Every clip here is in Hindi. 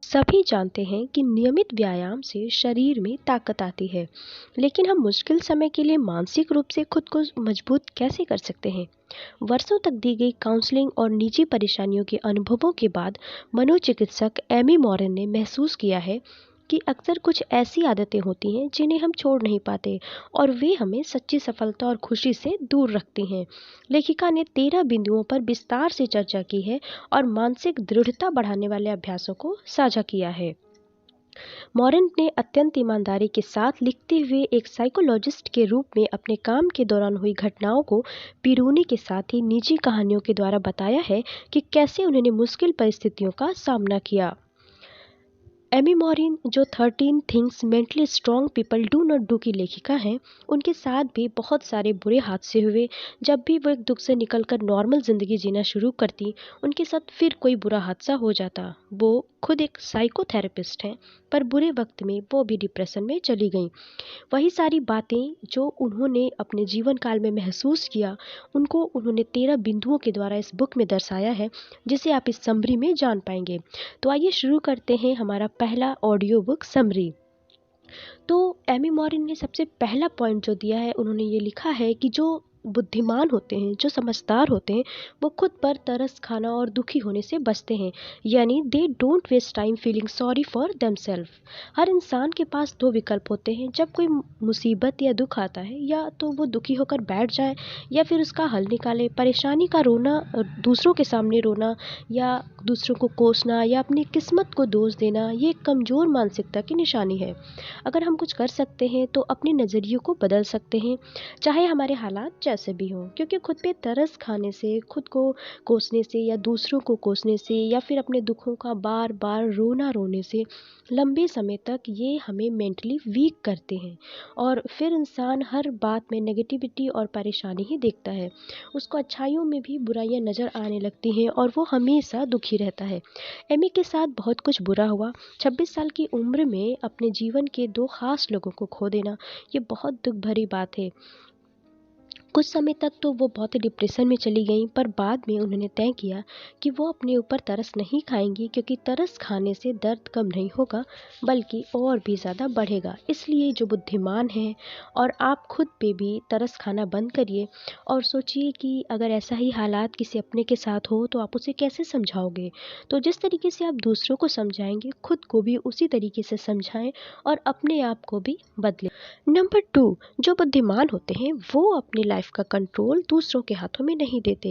सभी जानते हैं कि नियमित व्यायाम से शरीर में ताकत आती है, लेकिन हम मुश्किल समय के लिए मानसिक रूप से खुद को मजबूत कैसे कर सकते हैं? वर्षों तक दी गई काउंसलिंग और निजी परेशानियों के अनुभवों के बाद मनोचिकित्सक एमी मॉरिन ने महसूस किया है कि अक्सर कुछ ऐसी आदतें होती हैं जिन्हें हम छोड़ नहीं पाते और वे हमें सच्ची सफलता और खुशी से दूर रखती हैं। लेखिका ने 13 बिंदुओं पर विस्तार से चर्चा की है और मानसिक दृढ़ता बढ़ाने वाले अभ्यासों को साझा किया है। मॉरेंट ने अत्यंत ईमानदारी के साथ लिखते हुए एक साइकोलॉजिस्ट के रूप में अपने काम के दौरान हुई घटनाओं को पिरूनी के साथ ही निजी कहानियों के द्वारा बताया है कि कैसे उन्होंने मुश्किल परिस्थितियों का सामना किया। एमी मॉरिन, जो 13 things mentally strong people do not do की लेखिका हैं, उनके साथ भी बहुत सारे बुरे हादसे हुए। जब भी वो एक दुख से निकलकर नॉर्मल ज़िंदगी जीना शुरू करती, उनके साथ फिर कोई बुरा हादसा हो जाता। वो खुद एक साइकोथेरेपिस्ट हैं, पर बुरे वक्त में वो भी डिप्रेशन में चली गईं। वही सारी बातें जो उन्होंने अपने जीवन काल में महसूस किया, उनको उन्होंने 13 बिंदुओं के द्वारा इस बुक में दर्शाया है, जिसे आप इस समरी में जान पाएंगे। तो आइए शुरू करते हैं हमारा पहला ऑडियो बुक समरी। तो एमी मॉरिन ने सबसे पहला पॉइंट जो दिया है, उन्होंने ये लिखा है कि जो बुद्धिमान होते हैं, जो समझदार होते हैं, वो खुद पर तरस खाना और दुखी होने से बचते हैं। यानी they don't waste time feeling sorry for themselves. हर इंसान के पास दो विकल्प होते हैं। जब कोई मुसीबत या दुख आता है, या तो वो दुखी होकर बैठ जाए या फिर उसका हल निकाले। परेशानी का रोना, दूसरों के सामने रोना या दूसरों को कोसना या अपनी किस्मत को दोष देना, ये एक कमज़ोर मानसिकता की निशानी है। अगर हम कुछ कर सकते हैं तो अपने नज़रिए को बदल सकते हैं, चाहे हमारे हालात जैसे भी हों। क्योंकि खुद पे तरस खाने से, खुद को कोसने से या दूसरों को कोसने से या फिर अपने दुखों का बार बार रोने से लंबे समय तक ये हमें मेंटली वीक करते हैं और फिर इंसान हर बात में नेगेटिविटी और परेशानी ही देखता है। उसको अच्छाइयों में भी बुराइयां नज़र आने लगती हैं और वो हमेशा दुखी रहता है। एमी के साथ बहुत कुछ बुरा हुआ। 26 साल की उम्र में अपने जीवन के दो खास लोगों को खो देना, ये बहुत दुख भरी बात है। कुछ समय तक तो वो बहुत ही डिप्रेशन में चली गईं, पर बाद में उन्होंने तय किया कि वो अपने ऊपर तरस नहीं खाएंगी, क्योंकि तरस खाने से दर्द कम नहीं होगा बल्कि और भी ज़्यादा बढ़ेगा। इसलिए जो बुद्धिमान हैं, और आप खुद पे भी तरस खाना बंद करिए और सोचिए कि अगर ऐसा ही हालात किसी अपने के साथ हो तो आप उसे कैसे समझाओगे। तो जिस तरीके से आप दूसरों को समझाएंगे, खुद को भी उसी तरीके से समझाएं और अपने आप को भी बदलें। नंबर 2, जो बुद्धिमान होते हैं वो अपनी लाइफ का कंट्रोल दूसरों के हाथों में नहीं देते।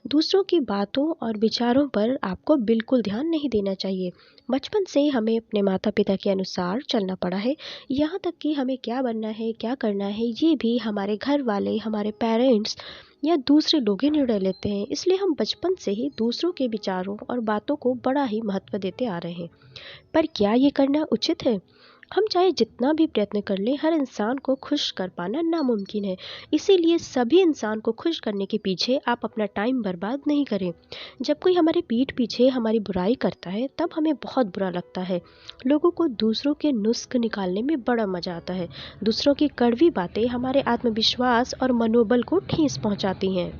दूसरों की बातों और विचारों पर आपको बिल्कुल ध्यान नहीं देना चाहिए। बचपन से हमें अपने माता पिता के अनुसार चलना पड़ा है। यहाँ तक कि हमें क्या बनना है, क्या करना है, ये भी हमारे घर वाले, हमारे पेरेंट्स या दूसरे लोग ही निर्णय लेते हैं। इसलिए हम बचपन से ही दूसरों के विचारों और बातों को बड़ा ही महत्व देते आ रहे हैं। पर क्या ये करना उचित है? हम चाहे जितना भी प्रयत्न कर लें, हर इंसान को खुश कर पाना नामुमकिन है। इसीलिए सभी इंसान को खुश करने के पीछे आप अपना टाइम बर्बाद नहीं करें। जब कोई हमारे पीठ पीछे हमारी बुराई करता है, तब हमें बहुत बुरा लगता है। लोगों को दूसरों के नुस्ख निकालने में बड़ा मजा आता है। दूसरों की कड़वी बातें हमारे आत्मविश्वास और मनोबल को ठेस पहुंचाती हैं।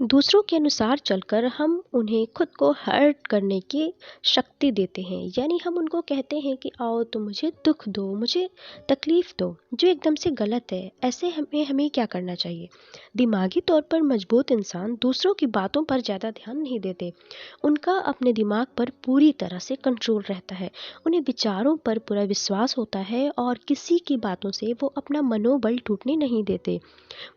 दूसरों के अनुसार चलकर हम उन्हें खुद को हर्ट करने की शक्ति देते हैं। यानी हम उनको कहते हैं कि आओ तो मुझे दुख दो, मुझे तकलीफ़ दो, जो एकदम से गलत है। ऐसे हमें हमें क्या करना चाहिए? दिमागी तौर पर मजबूत इंसान दूसरों की बातों पर ज़्यादा ध्यान नहीं देते। उनका अपने दिमाग पर पूरी तरह से कंट्रोल रहता है। उन्हें विचारों पर पूरा विश्वास होता है और किसी की बातों से वो अपना मनोबल टूटने नहीं देते।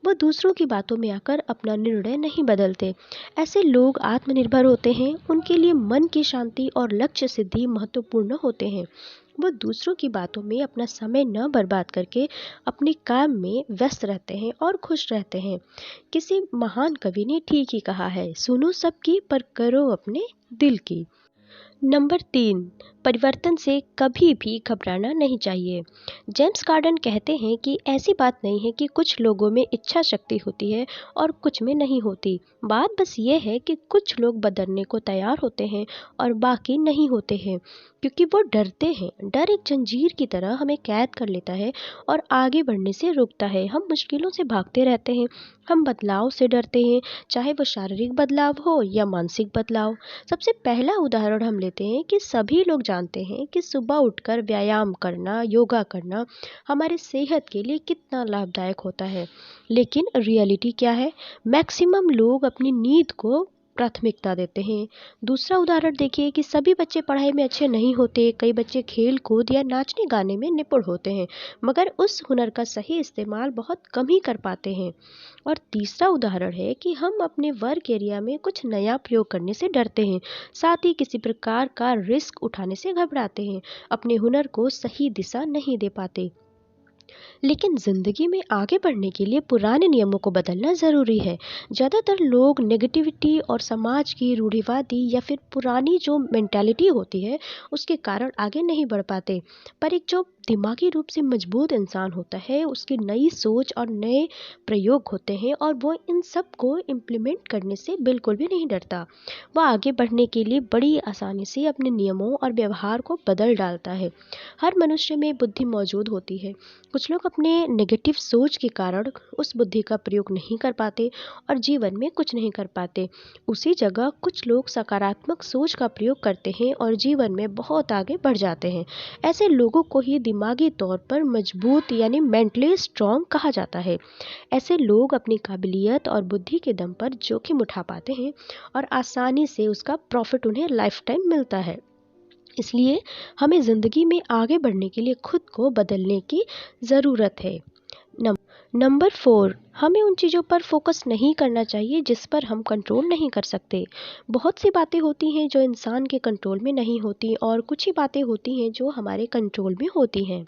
वो दूसरों की बातों में आकर अपना निर्णय नहीं बदलते। ऐसे लोग आत्मनिर्भर होते हैं। उनके लिए मन की शांति और लक्ष्य सिद्धि महत्वपूर्ण होते हैं। वो दूसरों की बातों में अपना समय न बर्बाद करके अपने काम में व्यस्त रहते हैं और खुश रहते हैं। किसी महान कवि ने ठीक ही कहा है, सुनो सबकी पर करो अपने दिल की। नंबर 3, परिवर्तन से कभी भी घबराना नहीं चाहिए। जेम्स कार्डन कहते हैं कि ऐसी बात नहीं है कि कुछ लोगों में इच्छा शक्ति होती है और कुछ में नहीं होती। बात बस ये है कि कुछ लोग बदलने को तैयार होते हैं और बाकी नहीं होते हैं, क्योंकि वो डरते हैं। डर एक जंजीर की तरह हमें कैद कर लेता है और आगे बढ़ने से रोकता है। हम मुश्किलों से भागते रहते हैं, हम बदलाव से डरते हैं, चाहे वो शारीरिक बदलाव हो या मानसिक बदलाव। सबसे पहला उदाहरण हम लेते हैं कि सभी लोग जानते हैं कि सुबह उठकर व्यायाम करना, योगा करना हमारी सेहत के लिए कितना लाभदायक होता है। लेकिन रियलिटी क्या है? मैक्सिमम लोग अपनी नींद को प्राथमिकता देते हैं। दूसरा उदाहरण देखिए कि सभी बच्चे पढ़ाई में अच्छे नहीं होते, कई बच्चे खेल कूद या नाचने गाने में निपुण होते हैं, मगर उस हुनर का सही इस्तेमाल बहुत कम ही कर पाते हैं। और तीसरा उदाहरण है कि हम अपने वर्क एरिया में कुछ नया प्रयोग करने से डरते हैं, साथ ही किसी प्रकार का रिस्क उठाने से घबराते हैं, अपने हुनर को सही दिशा नहीं दे पाते। लेकिन ज़िंदगी में आगे बढ़ने के लिए पुराने नियमों को बदलना ज़रूरी है। ज़्यादातर लोग नेगेटिविटी और समाज की रूढ़िवादी या फिर पुरानी जो मेंटालिटी होती है उसके कारण आगे नहीं बढ़ पाते। पर एक जो दिमागी रूप से मजबूत इंसान होता है उसकी नई सोच और नए प्रयोग होते हैं और वो इन सब को इम्प्लीमेंट करने से बिल्कुल भी नहीं डरता। वह आगे बढ़ने के लिए बड़ी आसानी से अपने नियमों और व्यवहार को बदल डालता है। हर मनुष्य में बुद्धि मौजूद होती है। कुछ लोग अपने नेगेटिव सोच के कारण उस बुद्धि का प्रयोग नहीं कर पाते और जीवन में कुछ नहीं कर पाते। उसी जगह कुछ लोग सकारात्मक सोच का प्रयोग करते हैं और जीवन में बहुत आगे बढ़ जाते हैं। ऐसे लोगों को ही दिमागी तौर पर मजबूत यानी मेंटली स्ट्रांग कहा जाता है। ऐसे लोग अपनी काबिलियत और बुद्धि के दम पर जोखिम उठा पाते हैं और आसानी से उसका प्रॉफिट उन्हें लाइफ टाइम मिलता है। इसलिए हमें ज़िंदगी में आगे बढ़ने के लिए खुद को बदलने की ज़रूरत है। नम नंबर 4, हमें उन चीज़ों पर फोकस नहीं करना चाहिए जिस पर हम कंट्रोल नहीं कर सकते। बहुत सी बातें होती हैं जो इंसान के कंट्रोल में नहीं होती और कुछ ही बातें होती हैं जो हमारे कंट्रोल में होती हैं।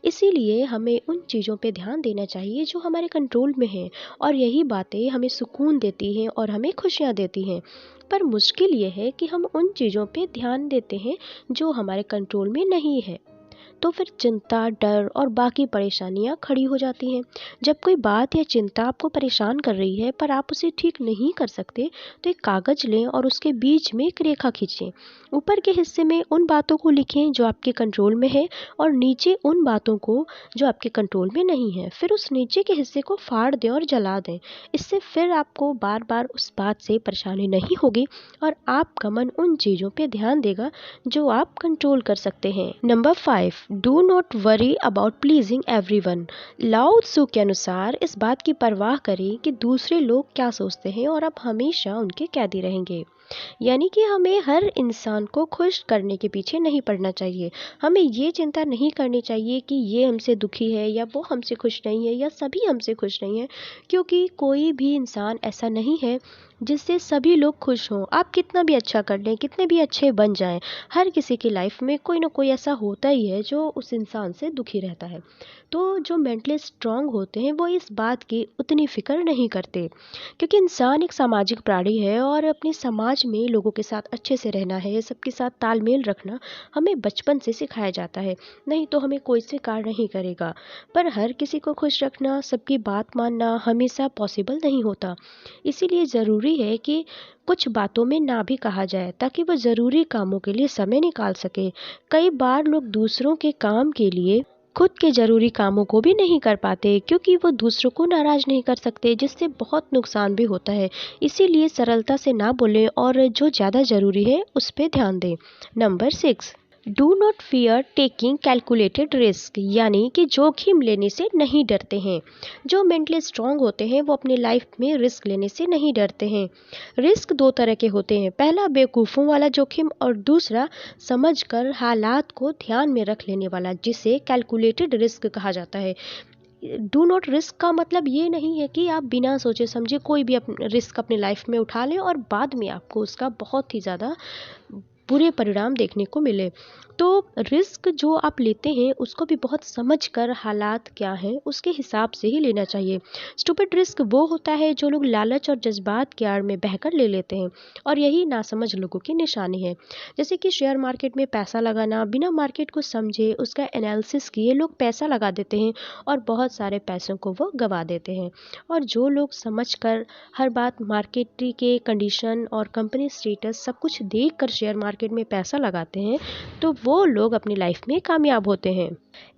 इसीलिए हमें उन चीज़ों पे ध्यान देना चाहिए जो हमारे कंट्रोल में हैं और यही बातें हमें सुकून देती हैं और हमें खुशियाँ देती हैं। पर मुश्किल ये है कि हम उन चीज़ों पे ध्यान देते हैं जो हमारे कंट्रोल में नहीं है, तो फिर चिंता, डर और बाकी परेशानियां खड़ी हो जाती हैं। जब कोई बात या चिंता आपको परेशान कर रही है पर आप उसे ठीक नहीं कर सकते, तो एक कागज़ लें और उसके बीच में एक रेखा खींचें। ऊपर के हिस्से में उन बातों को लिखें जो आपके कंट्रोल में है और नीचे उन बातों को जो आपके कंट्रोल में नहीं है। फिर उस नीचे के हिस्से को फाड़ दें और जला दें। इससे फिर आपको बार बार उस बात से परेशानी नहीं होगी और आपका मन उन चीज़ों पर ध्यान देगा जो आप कंट्रोल कर सकते हैं। Number 5, do not worry about pleasing everyone. लाओ त्सु के अनुसार इस बात की परवाह करें कि दूसरे लोग क्या सोचते हैं और आप हमेशा उनके कैदी रहेंगे। यानी कि हमें हर इंसान को खुश करने के पीछे नहीं पड़ना चाहिए। हमें ये चिंता नहीं करनी चाहिए कि ये हमसे दुखी है या वो हमसे खुश नहीं है या सभी हमसे खुश नहीं है, क्योंकि कोई भी इंसान ऐसा नहीं है जिससे सभी लोग खुश हों। आप कितना भी अच्छा कर लें, कितने भी अच्छे बन जाएं, हर किसी की लाइफ में कोई ना कोई ऐसा होता ही है जो उस इंसान से दुखी रहता है। तो जो मेंटली स्ट्रांग होते हैं वो इस बात की उतनी फिक्र नहीं करते, क्योंकि इंसान एक सामाजिक प्राणी है और अपने समाज में लोगों के साथ अच्छे से रहना है, सबके साथ तालमेल रखना हमें बचपन से सिखाया जाता है। नहीं तो हमें कोई स्वीकार नहीं करेगा। पर हर किसी को खुश रखना, सबकी बात मानना हमेशा पॉसिबल नहीं होता। इसीलिए ज़रूरी है कि कुछ बातों में ना भी कहा जाए ताकि वह ज़रूरी कामों के लिए समय निकाल सके। कई बार लोग दूसरों के काम के लिए खुद के ज़रूरी कामों को भी नहीं कर पाते, क्योंकि वो दूसरों को नाराज़ नहीं कर सकते, जिससे बहुत नुकसान भी होता है। इसीलिए सरलता से ना बोलें और जो ज़्यादा ज़रूरी है उस पे ध्यान दें। Number 6, do not fear taking calculated risk. यानी कि जोखिम लेने से नहीं डरते हैं। जो मेंटली स्ट्रांग होते हैं वो अपनी लाइफ में रिस्क लेने से नहीं डरते हैं। रिस्क दो तरह के होते हैं, पहला बेवकूफ़ों वाला जोखिम और दूसरा समझकर हालात को ध्यान में रख लेने वाला, जिसे कैलकुलेटेड रिस्क कहा जाता है। डू नॉट रिस्क का मतलब ये नहीं है कि आप बिना सोचे समझे कोई भी रिस्क अपनी लाइफ में उठा लें और बाद में आपको उसका बहुत ही ज़्यादा बुरे परिणाम देखने को मिले। तो रिस्क जो आप लेते हैं उसको भी बहुत समझ कर हालात क्या हैं उसके हिसाब से ही लेना चाहिए। स्टूपिड रिस्क वो होता है जो लोग लालच और जज्बात की आड़ में बहकर ले लेते हैं, और यही नासमझ लोगों की निशानी है। जैसे कि शेयर मार्केट में पैसा लगाना, बिना मार्केट को समझे उसका एनालिसिस किए लोग पैसा लगा देते हैं और बहुत सारे पैसों को वो गंवा देते हैं। और जो लोग समझ कर हर बात मार्केट के कंडीशन और कंपनी स्टेटस सब कुछ देख कर शेयर मार्केट में पैसा लगाते हैं, तो वो लोग अपनी लाइफ में कामयाब होते हैं।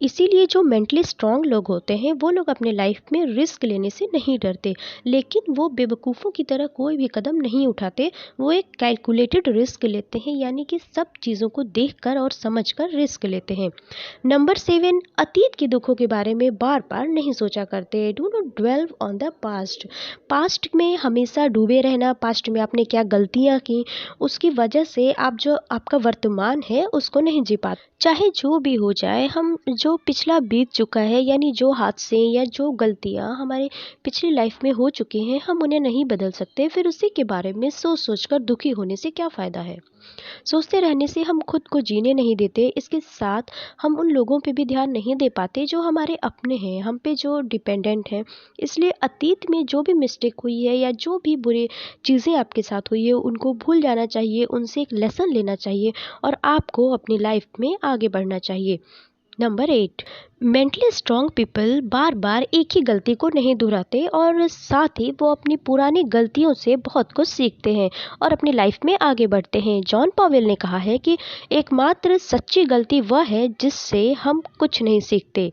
इसीलिए जो मेंटली स्ट्रांग लोग होते हैं वो लोग अपने लाइफ में रिस्क लेने से नहीं डरते, लेकिन वो बेवकूफ़ों की तरह कोई भी कदम नहीं उठाते। वो एक कैलकुलेटेड रिस्क लेते हैं, यानी कि सब चीज़ों को देखकर और समझकर रिस्क लेते हैं। नंबर 7, अतीत के दुखों के बारे में बार बार नहीं सोचा करते। Do not dwell on the past. Past में हमेशा डूबे रहना, पास्ट में आपने क्या गलतियाँ की उसकी वजह से आप जो आपका वर्तमान है उसको नहीं जी पाते। चाहे जो भी हो जाए, हम जो पिछला बीत चुका है, यानी जो हादसे या जो गलतियाँ हमारे पिछली लाइफ में हो चुकी हैं, हम उन्हें नहीं बदल सकते। फिर उसी के बारे में सोच सोच कर दुखी होने से क्या फ़ायदा है। सोचते रहने से हम खुद को जीने नहीं देते। इसके साथ हम उन लोगों पे भी ध्यान नहीं दे पाते जो हमारे अपने हैं, हम पे जो डिपेंडेंट हैं। इसलिए अतीत में जो भी मिस्टेक हुई है या जो भी बुरी चीज़ें आपके साथ हुई है उनको भूल जाना चाहिए, उनसे एक लेसन लेना चाहिए और आपको अपनी लाइफ में आगे बढ़ना चाहिए। नंबर 8, मेंटली स्ट्रांग पीपल बार बार एक ही गलती को नहीं दोहराते और साथ ही वो अपनी पुरानी गलतियों से बहुत कुछ सीखते हैं और अपनी लाइफ में आगे बढ़ते हैं। जॉन पॉवेल ने कहा है कि एकमात्र सच्ची गलती वह है जिससे हम कुछ नहीं सीखते।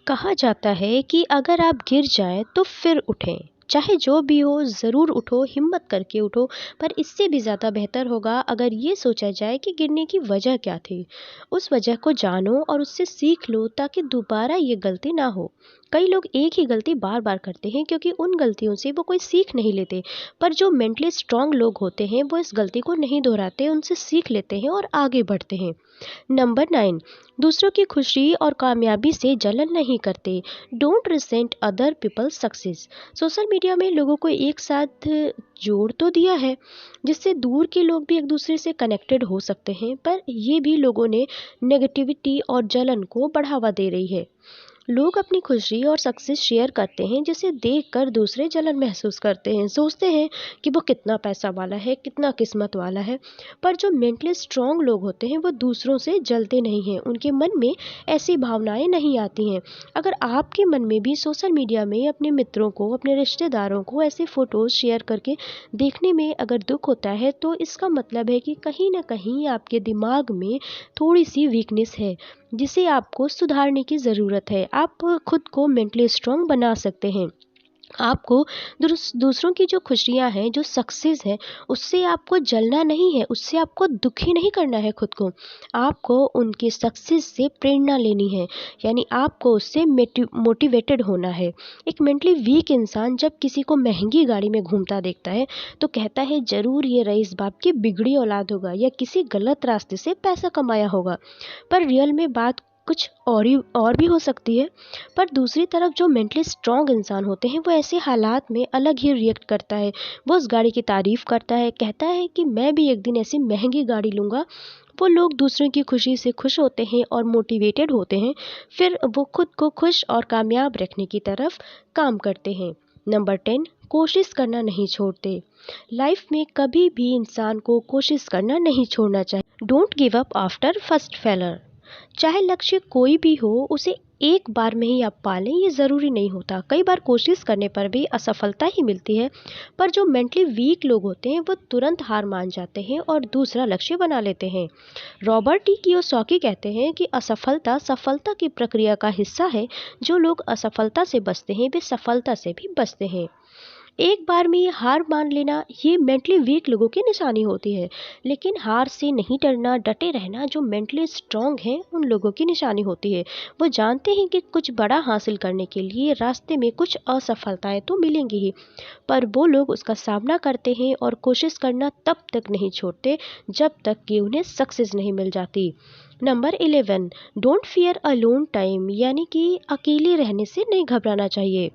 कहा जाता है कि अगर आप गिर जाएं तो फिर उठें, चाहे जो भी हो ज़रूर उठो, हिम्मत करके उठो। पर इससे भी ज़्यादा बेहतर होगा अगर ये सोचा जाए कि गिरने की वजह क्या थी। उस वजह को जानो और उससे सीख लो ताकि दोबारा ये गलती ना हो। कई लोग एक ही गलती बार बार करते हैं क्योंकि उन गलतियों से वो कोई सीख नहीं लेते। पर जो मेंटली स्ट्रांग लोग होते हैं वो इस गलती को नहीं दोहराते, उनसे सीख लेते हैं और आगे बढ़ते हैं। नंबर 9, दूसरों की खुशी और कामयाबी से जलन नहीं करते। Don't recent other people success. Social media में लोगों को एक साथ जोड़ तो दिया है जिससे दूर के लोग भी एक दूसरे से कनेक्टेड हो सकते हैं, पर ये भी लोगों ने नेगेटिविटी और जलन को बढ़ावा दे रही है। लोग अपनी खुशी और सक्सेस शेयर करते हैं जिसे देखकर दूसरे जलन महसूस करते हैं, सोचते हैं कि वो कितना पैसा वाला है, कितना किस्मत वाला है। पर जो मेंटली स्ट्रांग लोग होते हैं वो दूसरों से जलते नहीं हैं, उनके मन में ऐसी भावनाएं नहीं आती हैं। अगर आपके मन में भी सोशल मीडिया में अपने मित्रों को, अपने रिश्तेदारों को ऐसे फ़ोटोज़ शेयर करके देखने में अगर दुख होता है तो इसका मतलब है कि कहीं ना कहीं आपके दिमाग में थोड़ी सी वीकनेस है जिसे आपको सुधारने की ज़रूरत है। आप खुद को मेंटली स्ट्रांग बना सकते हैं। आपको दूसरों की जो खुशियाँ हैं, जो सक्सेस है, उससे आपको जलना नहीं है, उससे आपको दुखी नहीं करना है खुद को। आपको उनकी सक्सेस से प्रेरणा लेनी है, यानी आपको उससे मोटिवेटेड होना है। एक मेंटली वीक इंसान जब किसी को महंगी गाड़ी में घूमता देखता है तो कहता है ज़रूर ये रईस बाप की बिगड़ी औलाद होगा या किसी गलत रास्ते से पैसा कमाया होगा। पर रियल में बात कुछ और भी हो सकती है। पर दूसरी तरफ जो मेंटली स्ट्रांग इंसान होते हैं वो ऐसे हालात में अलग ही रिएक्ट करता है। वो उस गाड़ी की तारीफ़ करता है, कहता है कि मैं भी एक दिन ऐसी महंगी गाड़ी लूँगा। वो लोग दूसरों की खुशी से खुश होते हैं और मोटिवेटेड होते हैं, फिर वो खुद को खुश और कामयाब रखने की तरफ काम करते हैं। नंबर 10, कोशिश करना नहीं छोड़ते। लाइफ में कभी भी इंसान को कोशिश करना नहीं छोड़ना चाहिए। Don't give up after first failure. चाहे लक्ष्य कोई भी हो, उसे एक बार में ही आप पा लें ये ज़रूरी नहीं होता। कई बार कोशिश करने पर भी असफलता ही मिलती है। पर जो मेंटली वीक लोग होते हैं वो तुरंत हार मान जाते हैं और दूसरा लक्ष्य बना लेते हैं। रॉबर्ट टी कियोसाकी कहते हैं कि असफलता सफलता की प्रक्रिया का हिस्सा है। जो लोग असफलता से बचते हैं वे सफलता से भी बचते हैं। एक बार में ये हार मान लेना ये मेंटली वीक लोगों की निशानी होती है, लेकिन हार से नहीं डरना, डटे रहना जो मेंटली स्ट्रांग हैं उन लोगों की निशानी होती है। वो जानते हैं कि कुछ बड़ा हासिल करने के लिए रास्ते में कुछ असफलताएं तो मिलेंगी ही, पर वो लोग उसका सामना करते हैं और कोशिश करना तब तक नहीं छोड़ते जब तक कि उन्हें सक्सेस नहीं मिल जाती। Number 11, don't fear alone time, यानी कि अकेले रहने से नहीं घबराना चाहिए।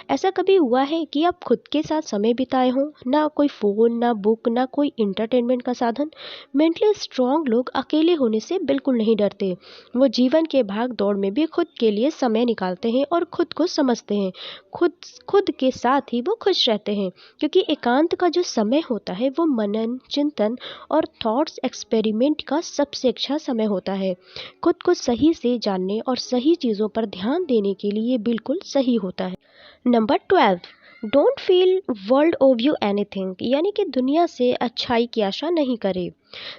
ऐसा कभी हुआ है कि आप खुद के साथ समय बिताए हों? ना कोई फ़ोन, ना बुक, ना कोई इंटरटेनमेंट का साधन। मेंटली स्ट्रांग लोग अकेले होने से बिल्कुल नहीं डरते। वो जीवन के भाग दौड़ में भी खुद के लिए समय निकालते हैं और खुद को समझते हैं। खुद खुद के साथ ही वो खुश रहते हैं, क्योंकि एकांत का जो समय होता है वो मनन, चिंतन और थॉट्स एक्सपेरिमेंट का सबसे अच्छा समय होता है। खुद को सही से जानने और सही चीज़ों पर ध्यान देने के लिए बिल्कुल सही होता है। नंबर 12, डोंट फील वर्ल्ड ओव यू एनीथिंग, यानी कि दुनिया से अच्छाई की आशा नहीं करें।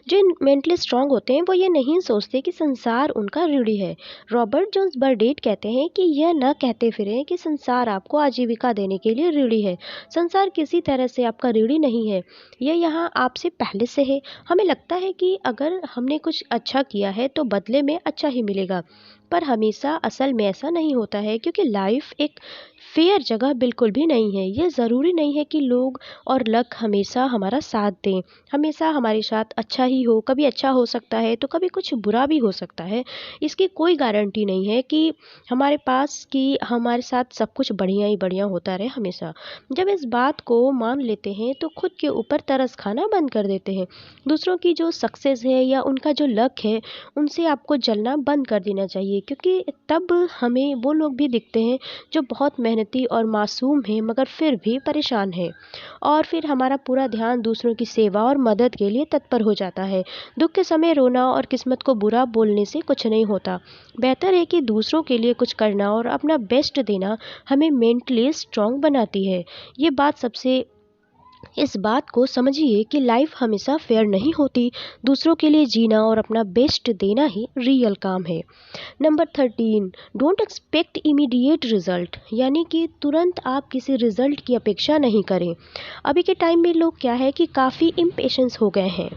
जो मेंटली स्ट्रांग होते हैं वो ये नहीं सोचते कि संसार उनका ऋणी है। रॉबर्ट जोन्स बर्डेट कहते हैं कि यह न कहते फिरें कि संसार आपको आजीविका देने के लिए ऋणी है। संसार किसी तरह से आपका ऋणी नहीं है, यह यहाँ आपसे पहले से है। हमें लगता है कि अगर हमने कुछ अच्छा किया है तो बदले में अच्छा ही मिलेगा, पर हमेशा असल में ऐसा नहीं होता है, क्योंकि लाइफ एक फेयर जगह बिल्कुल भी नहीं है। ये ज़रूरी नहीं है कि लोग और लक हमेशा हमारा साथ दें, हमेशा हमारे साथ अच्छा ही हो। कभी अच्छा हो सकता है तो कभी कुछ बुरा भी हो सकता है। इसकी कोई गारंटी नहीं है कि हमारे साथ सब कुछ बढ़िया ही बढ़िया होता रहे हमेशा। जब इस बात को मान लेते हैं तो खुद के ऊपर तरस खाना बंद कर देते हैं। दूसरों की जो सक्सेस है या उनका जो लक है, उनसे आपको जलना बंद कर देना चाहिए, क्योंकि तब हमें वो लोग भी दिखते हैं जो बहुत मेहनती और मासूम हैं मगर फिर भी परेशान हैं। और फिर हमारा पूरा ध्यान दूसरों की सेवा और मदद के लिए तत्पर हो जाता है। दुख के समय रोना और किस्मत को बुरा बोलने से कुछ नहीं होता। बेहतर है कि दूसरों के लिए कुछ करना और अपना बेस्ट देना हमें मेंटली स्ट्रांग बनाती है। ये बात सबसे इस बात को समझिए कि लाइफ हमेशा फेयर नहीं होती। दूसरों के लिए जीना और अपना बेस्ट देना ही रियल काम है। Number 13, don't expect immediate result, यानी कि तुरंत आप किसी रिजल्ट की अपेक्षा नहीं करें। अभी के टाइम में लोग क्या है कि काफ़ी इम्पेशेंस हो गए हैं।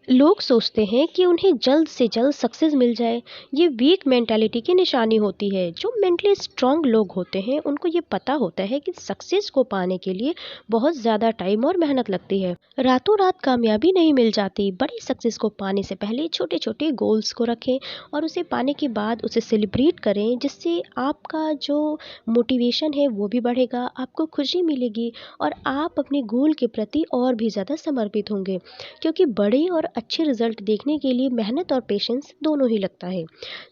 लोग सोचते हैं कि उन्हें जल्द से जल्द सक्सेस मिल जाए। ये वीक मेंटालिटी की निशानी होती है। जो मेंटली स्ट्रांग लोग होते हैं उनको ये पता होता है कि सक्सेस को पाने के लिए बहुत ज़्यादा टाइम और मेहनत लगती है। रातों रात कामयाबी नहीं मिल जाती। बड़ी सक्सेस को पाने से पहले छोटे छोटे गोल्स को रखें और उसे पाने के बाद उसे सेलिब्रेट करें, जिससे आपका जो मोटिवेशन है वो भी बढ़ेगा, आपको खुशी मिलेगी और आप अपने गोल के प्रति और भी ज़्यादा समर्पित होंगे, क्योंकि बड़े और अच्छे रिजल्ट देखने के लिए मेहनत और पेशेंस दोनों ही लगता है।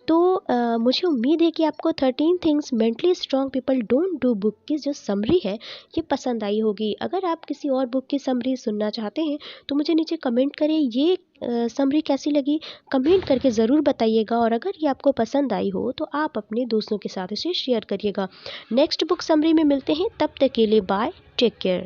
तो मुझे उम्मीद है कि आपको 13 things mentally strong people don't do book की जो समरी है ये पसंद आई होगी। अगर आप किसी और बुक की समरी सुनना चाहते हैं तो मुझे नीचे कमेंट करें, ये समरी कैसी लगी कमेंट करके ज़रूर बताइएगा। और अगर ये आपको पसंद आई हो तो आप अपने दोस्तों के साथ इसे शेयर करिएगा। नेक्स्ट बुक समरी में मिलते हैं, तब तक के लिए बाय, टेक केयर।